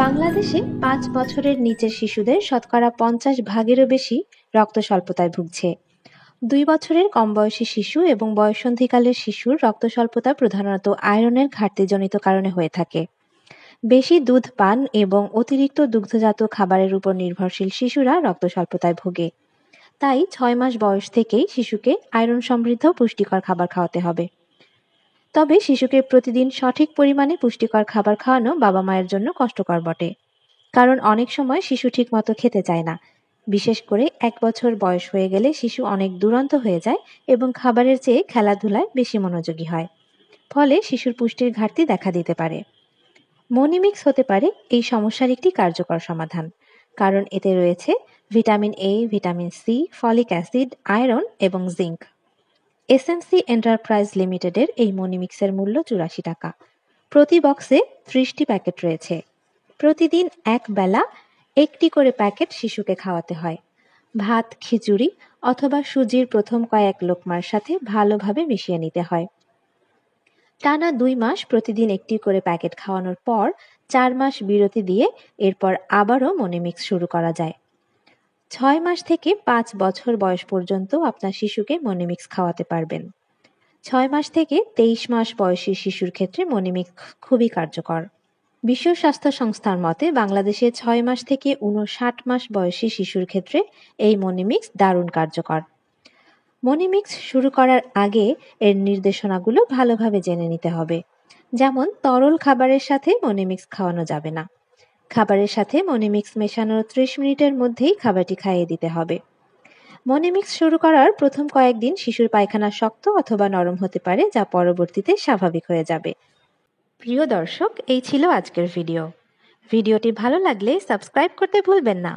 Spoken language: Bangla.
বাংলাদেশে ৫ বছরের নিচের শিশুদের শতকরা ৫০ ভাগেরও বেশি রক্ত স্বল্পতায় ভুগছে। ২ বছরের কম বয়সী শিশু এবং বয়ঃসন্ধিকালের শিশুর রক্ত স্বল্পতা প্রধানত আয়রনের ঘাটতিজনিত কারণে হয়ে থাকে। বেশি দুধ পান এবং অতিরিক্ত দুগ্ধজাত খাবারের উপর নির্ভরশীল শিশুরা রক্ত স্বল্পতায় ভোগে। তাই ৬ মাস বয়স থেকেই শিশুকে আয়রন সমৃদ্ধ পুষ্টিকর খাবার খাওয়াতে হবে। তবে শিশুকে প্রতিদিন সঠিক পরিমাণে পুষ্টিকর খাবার খাওয়ানো বাবা মায়ের জন্য কষ্টকর বটে, কারণ অনেক সময় শিশু ঠিকমতো খেতে চায় না। বিশেষ করে ১ বছর বয়স হয়ে গেলে শিশু অনেক দুরন্ত হয়ে যায় এবং খাবারের চেয়ে খেলাধুলায় বেশি মনোযোগী হয়। ফলে শিশুর পুষ্টির ঘাটতি দেখা দিতে পারে। মনিমিক্স হতে পারে এই সমস্যার একটি কার্যকর সমাধান, কারণ এতে রয়েছে vitamin A, vitamin C, folic acid, iron এবং জিঙ্ক। এসএমসি এন্টারপ্রাইজ লিমিটেডের এই মনিমিক্সের মূল্য ৮৪ টাকা। প্রতি বক্সে ৩০টি প্যাকেট রয়েছে। প্রতিদিন এক বেলা একটি করে প্যাকেট শিশুকে খাওয়াতে হয়। ভাত, খিচুড়ি অথবা সুজির প্রথম কয়েক লোকমার সাথে ভালোভাবে মিশিয়ে নিতে হয়। টানা ২ মাস প্রতিদিন একটি করে প্যাকেট খাওয়ানোর পর ৪ মাস বিরতি দিয়ে এরপর আবারও মনিমিক্স শুরু করা যায়। ৬ মাস থেকে ৫ বছর বয়স পর্যন্ত আপনার শিশুকে মনিমিক্স খাওয়াতে পারবেন। ৬ মাস থেকে ২৩ মাস বয়সী শিশুর ক্ষেত্রে মনিমিক্স খুবই কার্যকর। বিশ্ব স্বাস্থ্য সংস্থার মতে বাংলাদেশে ৬ মাস থেকে ৫৯ মাস বয়সী শিশুর ক্ষেত্রে এই মনিমিক্স দারুণ কার্যকর। মনিমিক্স শুরু করার আগে এর নির্দেশনাগুলো ভালোভাবে জেনে নিতে হবে। যেমন তরল খাবারের সাথে মনিমিক্স খাওয়ানো যাবে না। খাবারের সাথে মনিমিক্স মেশানোর ৩০ মিনিটের মধ্যেই খাবারটি খাইয়ে দিতে হবে। মনিমিক্স শুরু করার প্রথম কয়েকদিন শিশুর পায়খানা শক্ত অথবা নরম হতে পারে, যা পরবর্তীতে স্বাভাবিক হয়ে যাবে। প্রিয় দর্শক, এই ছিল আজকের ভিডিওটি ভালো লাগলে সাবস্ক্রাইব করতে ভুলবেন না।